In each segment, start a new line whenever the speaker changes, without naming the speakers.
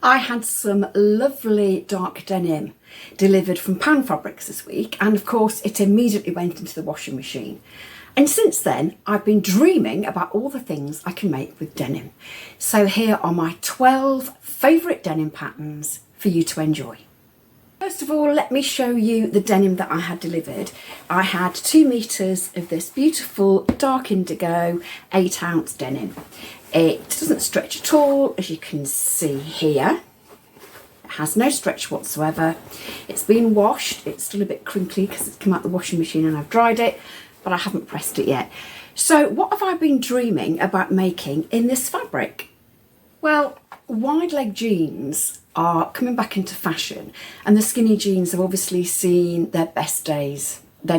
I had some lovely dark denim delivered from Pattern Fabrics this week, and of course it immediately went into the washing machine. And since then I've been dreaming about all the things I can make with denim. So here are my 12 favourite denim patterns for you to enjoy. First of all, let me show you the denim that I had delivered. I had 2 meters of this beautiful dark indigo 8-ounce denim. It doesn't stretch at all, as you can see here. It has no stretch whatsoever. It's been washed. It's still a bit crinkly because it's come out the washing machine and I've dried it, but I haven't pressed it yet. So what have I been dreaming about making in this fabric? Well, wide leg jeans are coming back into fashion, and the skinny jeans have obviously seen their best days. Their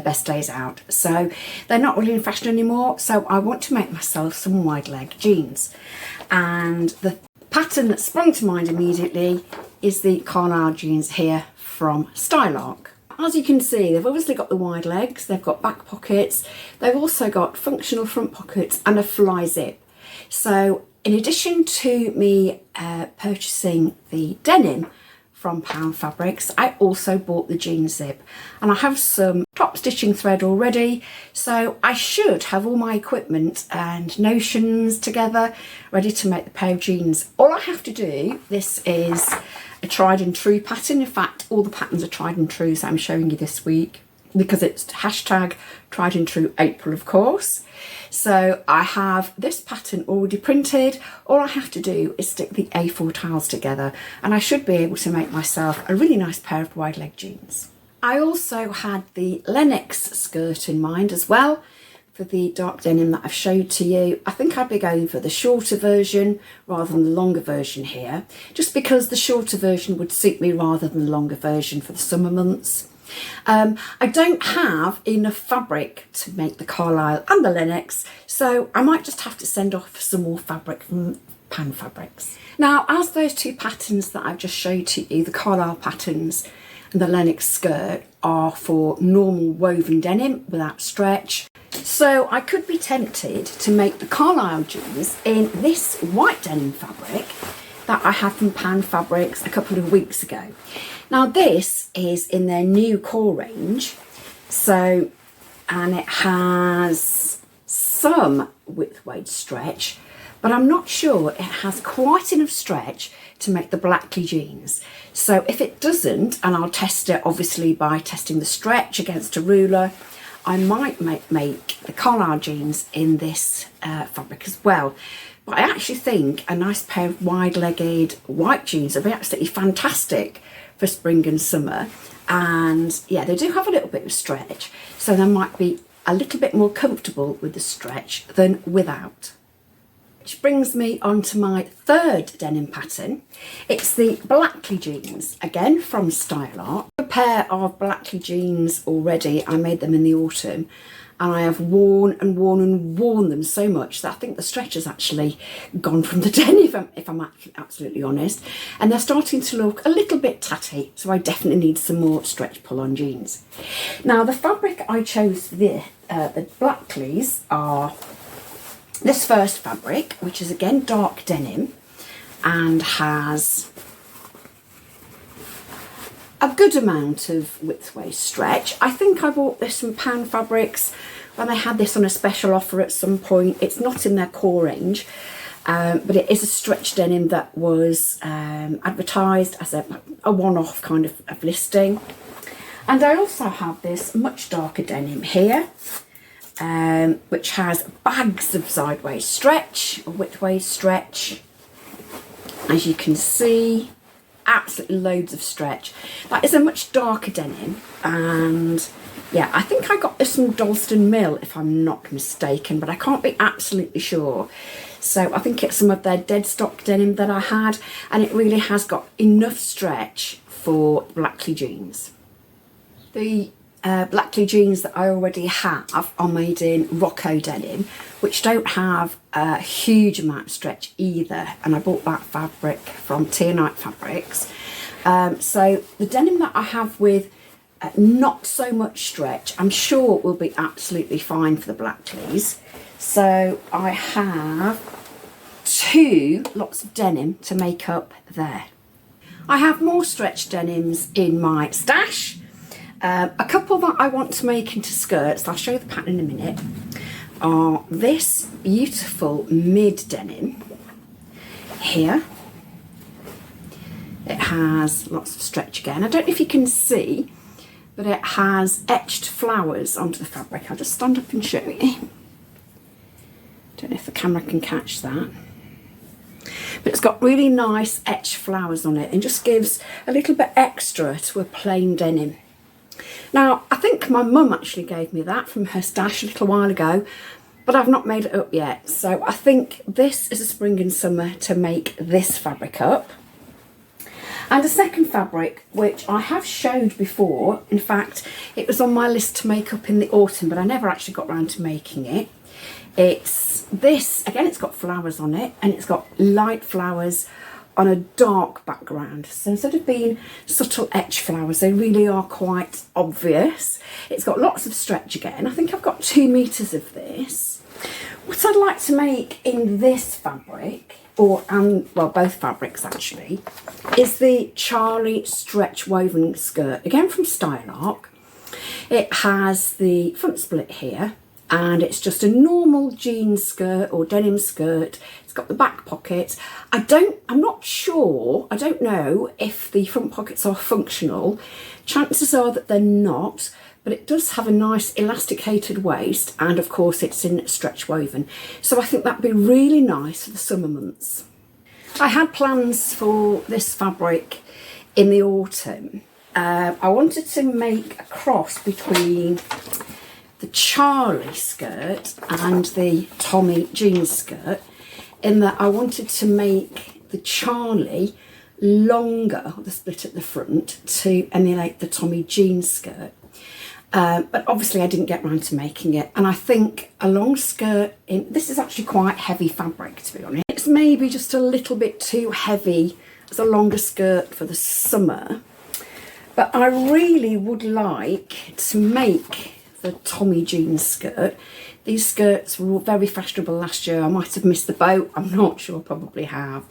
best days out, so they're not really in fashion anymore. So I want to make myself some wide leg jeans, and the pattern that sprung to mind immediately is the Carlisle jeans here from Stylark. As you can see, they've obviously got the wide legs, they've got back pockets, they've also got functional front pockets and a fly zip. So in addition to me purchasing the denim from Pattern Fabrics, I also bought the jean zip, and I have some top stitching thread already, so I should have all my equipment and notions together ready to make the pair of jeans. All I have to do, this is a tried and true pattern. In fact, all the patterns are tried and true, so I'm showing you this week because it's hashtag tried and true April, of course. So I have this pattern already printed. All I have to do is stick the A4 tiles together, and I should be able to make myself a really nice pair of wide leg jeans. I also had the Lennox skirt in mind as well for the dark denim that I've showed to you. I think I'd be going for the shorter version rather than the longer version here, just because the shorter version would suit me rather than the longer version for the summer months. I don't have enough fabric to make the Carlisle and the Lennox, so I might just have to send off some more fabric from Pattern Fabrics. Now, as those 2 patterns that I've just showed to you, the Carlisle patterns and the Lennox skirt, are for normal woven denim without stretch, so I could be tempted to make the Carlisle jeans in this white denim fabric that I had from Pattern Fabrics a couple of weeks ago. Now this is in their new core range, so, and it has some width weight stretch, but I'm not sure it has quite enough stretch to make the Blackley jeans. So if it doesn't, and I'll test it obviously by testing the stretch against a ruler, I might make the Carlisle jeans in this fabric as well. But I actually think a nice pair of wide-legged white jeans would be absolutely fantastic for spring and summer. And yeah, they do have a little bit of stretch, so they might be a little bit more comfortable with the stretch than without. Which brings me on to my 3rd denim pattern. It's the Blackley jeans, again from Stylark. A pair of Blackley jeans already. I made them in the autumn, and I have worn and worn and worn them so much that I think the stretch has actually gone from the denim, if I'm absolutely honest. And they're starting to look a little bit tatty, so I definitely need some more stretch pull-on jeans. Now, the fabric I chose for the Blackleys are this first fabric, which is again dark denim and has a good amount of width waist stretch. I think I bought this from Pattern Fabrics when they had this on a special offer at some point. It's not in their core range, but it is a stretch denim that was advertised as a one-off kind of listing. And I also have this much darker denim here, which has bags of sideways stretch, or width waist stretch, as you can see. Absolutely loads of stretch. That is a much darker denim, and yeah, I think I got this from Dalston Mill if I'm not mistaken, but I can't be absolutely sure. So I think it's some of their dead stock denim that I had, and it really has got enough stretch for Blackley jeans. The Blackley jeans that I already have are made in Rocco denim, which don't have a huge amount of stretch either, and I bought that fabric from Tiernite Fabrics. So the denim that I have with not so much stretch, I'm sure will be absolutely fine for the Blackleys. So I have lots of denim to make up there. I have more stretch denims in my stash. A couple that I want to make into skirts, I'll show you the pattern in a minute, are this beautiful mid denim here. It has lots of stretch again. I don't know if you can see, but it has etched flowers onto the fabric. I'll just stand up and show you. Don't know if the camera can catch that. But it's got really nice etched flowers on it and just gives a little bit extra to a plain denim. Now, I think my mum actually gave me that from her stash a little while ago, but I've not made it up yet. So I think this is a spring and summer to make this fabric up. And a second fabric, which I have showed before. In fact, it was on my list to make up in the autumn, but I never actually got around to making it. It's this, again, it's got flowers on it, and it's got light flowers on a dark background. So instead of being subtle etch flowers, they really are quite obvious. It's got lots of stretch again. I think I've got 2 meters of this. What I'd like to make in this fabric, well, both fabrics actually, is the Charlie stretch woven skirt, again from Style Arc. It has the front split here, and it's just a normal jean skirt or denim skirt. It's got the back pockets. I'm not sure, I don't know if the front pockets are functional. Chances are that they're not, but it does have a nice elasticated waist, and of course it's in stretch woven. So I think that'd be really nice for the summer months. I had plans for this fabric in the autumn. I wanted to make a cross between the Charlie skirt and the Tommy jean skirt, in that I wanted to make the Charlie longer, the split at the front, to emulate the Tommy jean skirt. But obviously I didn't get round to making it, and I think a long skirt this is actually quite heavy fabric, to be honest. It's maybe just a little bit too heavy as a longer skirt for the summer, but I really would like to make the Tommy jean skirt. These skirts were very fashionable last year. I might have missed the boat, I'm not sure, probably have.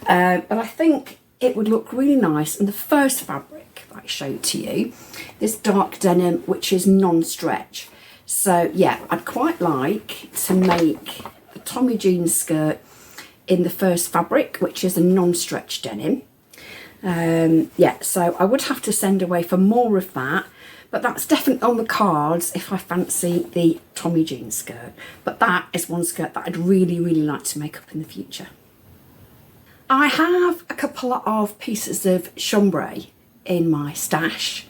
But I think it would look really nice. And the first fabric that I showed to you, this dark denim, which is non-stretch. So yeah, I'd quite like to make the Tommy jean skirt in the first fabric, which is a non-stretch denim. Yeah, so I would have to send away for more of that, but that's definitely on the cards if I fancy the Tommy jean skirt. But that is one skirt that I'd really, really like to make up in the future. I have a couple of pieces of chambray in my stash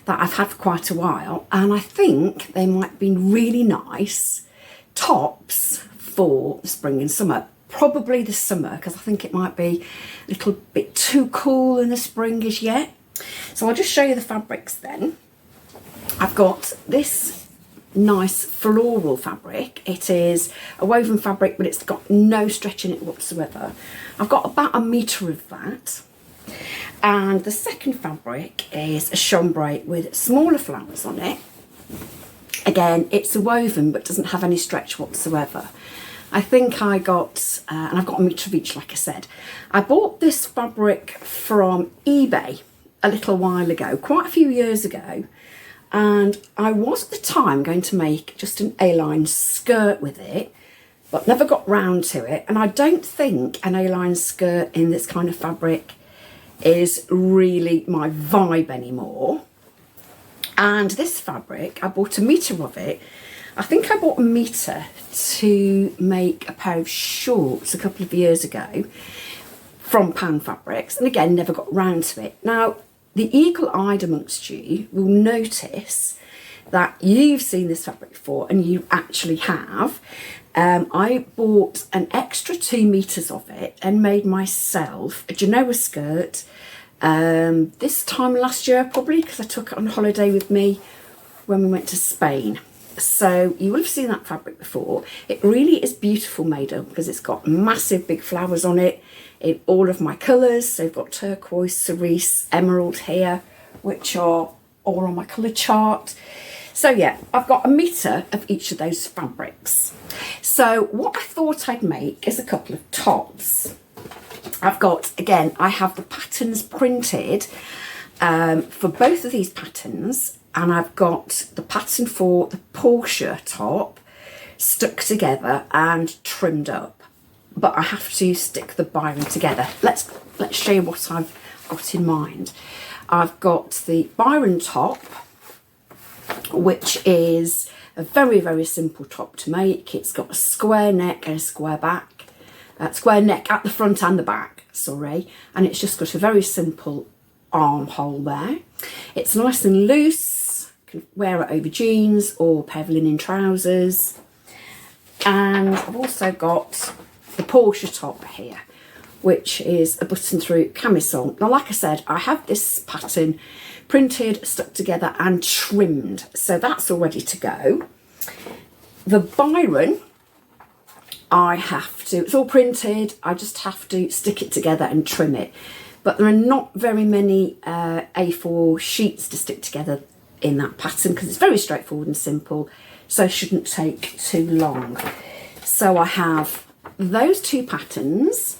that I've had for quite a while, and I think they might be really nice tops for the spring and summer. Probably the summer, because I think it might be a little bit too cool in the spring as yet. So I'll just show you the fabrics then. I've got this nice floral fabric. It is a woven fabric, but it's got no stretch in it whatsoever. I've got about 1 meter of that. And the second fabric is a chambray with smaller flowers on it. Again, it's a woven, but doesn't have any stretch whatsoever. I think I got, and I've got 1 meter of each, like I said. I bought this fabric from eBay a little while ago, quite a few years ago. And I was at the time going to make just an A-line skirt with it, but never got round to it. And I don't think an A-line skirt in this kind of fabric is really my vibe anymore. And this fabric, I bought 1 meter of it. I think I bought 1 meter to make a pair of shorts a couple of years ago from Pattern Fabrics, and again never got round to it. Now, the eagle-eyed amongst you will notice that you've seen this fabric before, and you actually have. I bought an extra 2 meters of it and made myself a Genoa skirt this time last year, probably, because I took it on holiday with me when we went to Spain. So you will have seen that fabric before. It really is beautiful made up because it's got massive big flowers on it in all of my colours. So I've got turquoise, cerise, emerald here, which are all on my colour chart. So yeah, I've got 1 metre of each of those fabrics. So what I thought I'd make is a couple of tops. I've got, again, I have the patterns printed for both of these patterns, and I've got the pattern for the Portia top stuck together and trimmed up. But I have to stick the Byron together. Let's show you what I've got in mind. I've got the Byron top, which is a very, very simple top to make. It's got a square neck and a square back, square neck at the front and the back, sorry, and it's just got a very simple armhole there. It's nice and loose, you can wear it over jeans or a pair of linen trousers. And I've also got the Portia top here, which is a button through camisole. Now, like I said, I have this pattern printed, stuck together and trimmed, so that's all ready to go. The Byron, it's all printed, I just have to stick it together and trim it. But there are not very many A4 sheets to stick together in that pattern because it's very straightforward and simple, so it shouldn't take too long. So I have those 2 patterns,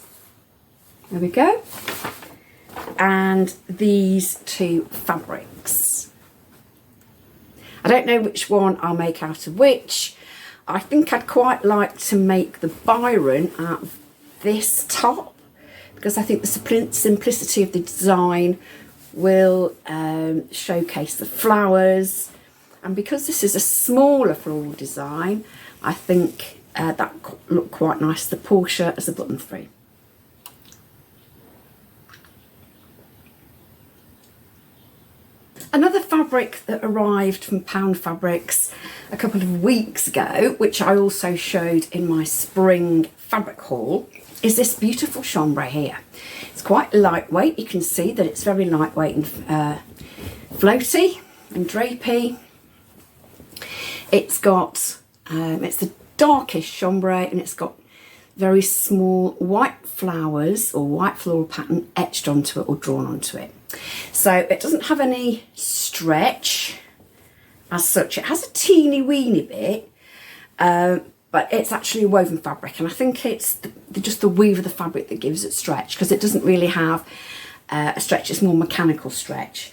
there we go, and these 2 fabrics. I don't know which one I'll make out of which. I think I'd quite like to make the Byron out of this top, because I think the simplicity of the design will showcase the flowers, and because this is a smaller floral design, I think that could look quite nice, the Portia as a button through. Another fabric that arrived from Pound Fabrics a couple of weeks ago, which I also showed in my spring fabric haul, is this beautiful chambray here. It's quite lightweight. You can see that it's very lightweight and floaty and drapey. It's got, it's the darkish chambray, and it's got very small white flowers or white floral pattern etched onto it or drawn onto it. So it doesn't have any stretch as such. It has a teeny weeny bit, but it's actually a woven fabric, and I think it's just the weave of the fabric that gives it stretch, because it doesn't really have a stretch, it's more mechanical stretch.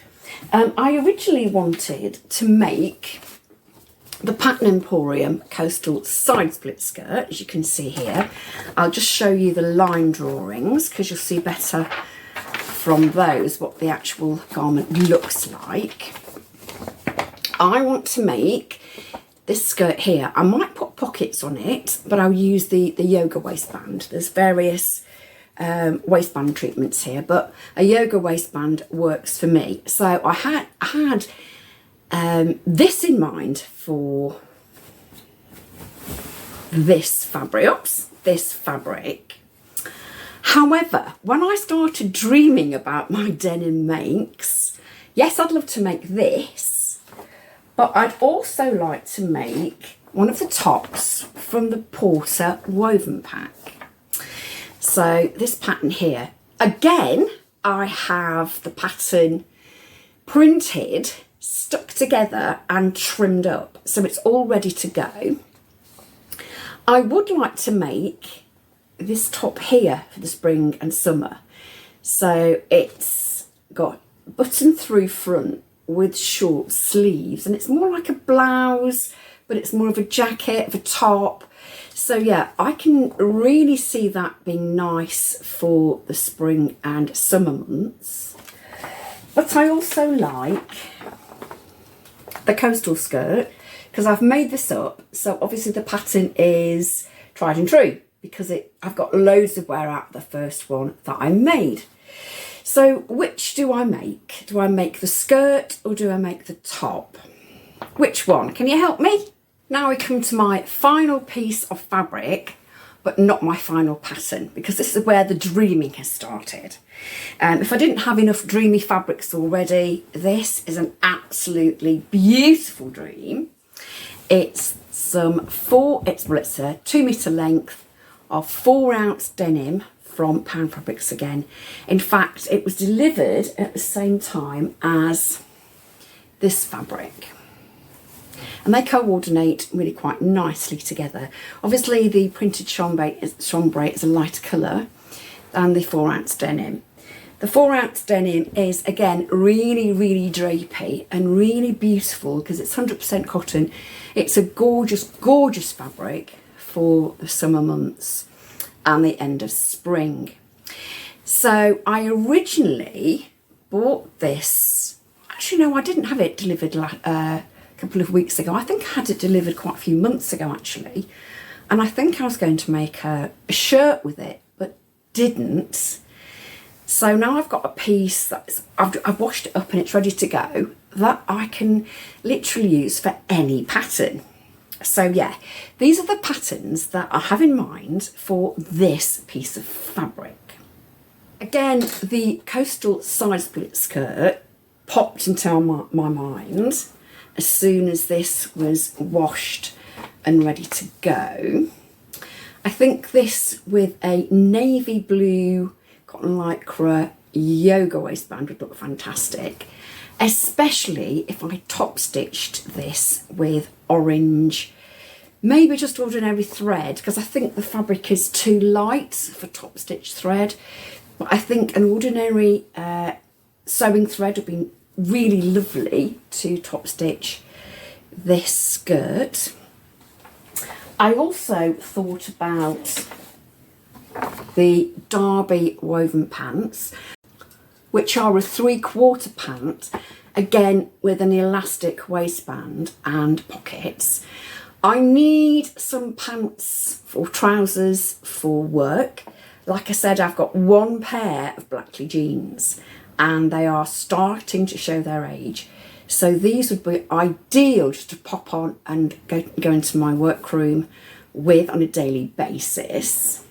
I originally wanted to make the Pattern Emporium coastal side split skirt, as you can see here. I'll just show you the line drawings because you'll see better from those what the actual garment looks like. I want to make this skirt here. I might put pockets on it, but I'll use the yoga waistband. There's various waistband treatments here, but a yoga waistband works for me. So I had this in mind for this fabric. However, when I started dreaming about my denim makes, yes, I'd love to make this, but I'd also like to make one of the tops from the Porter woven pack. So this pattern here, again, I have the pattern printed, stuck together and trimmed up, so it's all ready to go. I would like to make this top here for the spring and summer. So it's got button through front with short sleeves, and it's more like a blouse, but it's more of a jacket, of a top. So yeah, I can really see that being nice for the spring and summer months. But I also like the coastal skirt, because I've made this up, so obviously the pattern is tried and true, because I've got loads of wear out of the first one that I made. So which do I make? Do I make the skirt or do I make the top? Which one? Can you help me? Now we come to my final piece of fabric, but not my final pattern, because this is where the dreaming has started. If I didn't have enough dreamy fabrics already, this is an absolutely beautiful dream. It's it's a 2 metre length of 4-ounce denim from Pound Fabrics again. In fact, it was delivered at the same time as this fabric. and they coordinate really quite nicely together. Obviously the printed chambray is a lighter colour than the 4-ounce denim. The 4-ounce denim is, again, really, really drapey and really beautiful because it's 100% cotton. It's a gorgeous, gorgeous fabric for the summer months and the end of spring. So I originally bought this, actually no, I didn't have it delivered a couple of weeks ago. I think I had it delivered quite a few months ago actually, and I think I was going to make a shirt with it, but didn't. So now I've got a piece that's, I've washed it up and it's ready to go, that I can literally use for any pattern. So yeah, these are the patterns that I have in mind for this piece of fabric. Again, the coastal side split skirt popped into my mind as soon as this was washed and ready to go. I think this with a navy blue cotton lycra yoga waistband would look fantastic, especially if I top stitched this with orange, maybe just ordinary thread, because I think the fabric is too light for top stitch thread. But I think an ordinary sewing thread would be really lovely to top stitch this skirt. I also thought about the Derby woven pants, which are a 3/4 pant, again with an elastic waistband and pockets. I need some pants or trousers for work. Like I said, I've got one pair of Blackley jeans and they are starting to show their age. So these would be ideal just to pop on and go into my workroom with on a daily basis.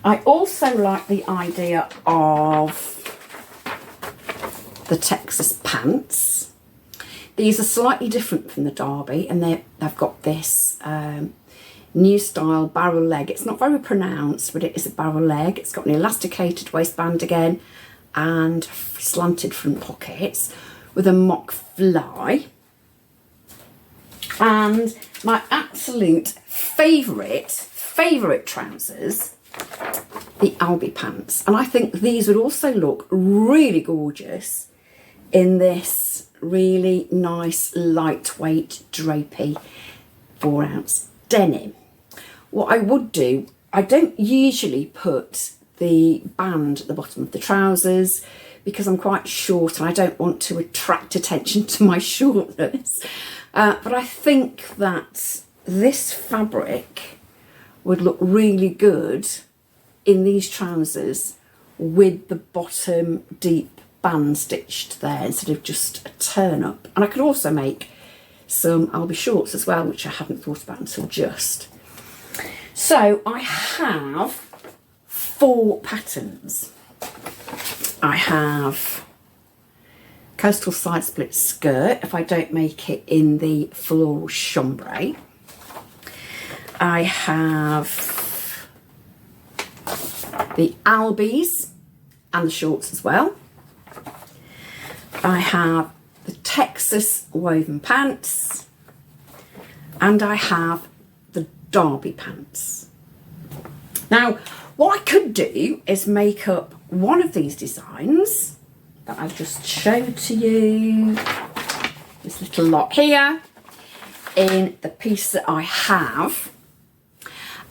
I also like the idea of the Texas pants. These are slightly different from the Derby, and they've got this new style barrel leg. It's not very pronounced, but it is a barrel leg. It's got an elasticated waistband again and slanted front pockets with a mock fly. And my absolute favourite trousers, the Albi pants. And I think these would also look really gorgeous in this really nice lightweight drapey 4-ounce denim. What I would do, I don't usually put the band at the bottom of the trousers because I'm quite short and I don't want to attract attention to my shortness. But I think that this fabric would look really good in these trousers with the bottom deep band stitched there instead of just a turn up. And I could also make some Albi shorts as well, which I hadn't thought about until just. So I have 4 patterns. I have coastal side split skirt if I don't make it in the floral chambray. I have the Albis and the shorts as well. I have the Texas woven pants, and I have the Derby pants. Now, what I could do is make up one of these designs that I've just showed to you, this little lot here, in the piece that I have.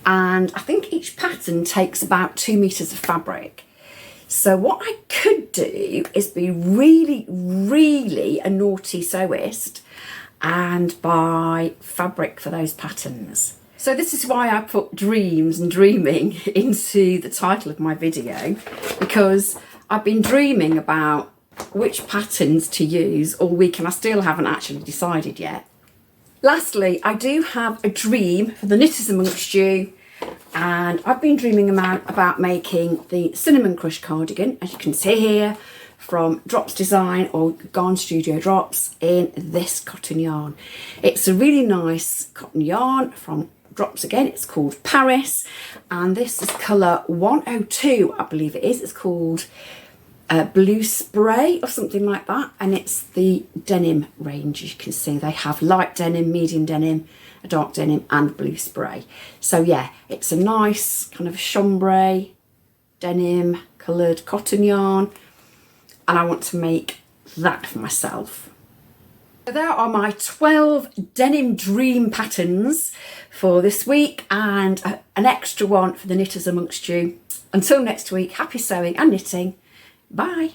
And I think each pattern takes about 2 meters of fabric. So what I could do is be really, really a naughty sewist and buy fabric for those patterns. So this is why I put dreams and dreaming into the title of my video, because I've been dreaming about which patterns to use all week and I still haven't actually decided yet. Lastly, I do have a dream for the knitters amongst you, and I've been dreaming about making the Cinnamon Crush cardigan, as you can see here, from Drops Design or Garn Studio Drops in this cotton yarn. It's a really nice cotton yarn from Drops again. It's called Paris, and this is colour 102, I believe it is. It's called blue spray or something like that, and it's the denim range. As you can see, they have light denim, medium denim, a dark denim and blue spray. So yeah, it's a nice kind of chambray denim coloured cotton yarn, and I want to make that for myself. So there are my 12 denim dream patterns for this week, and an extra one for the knitters amongst you. Until next week, happy sewing and knitting. Bye.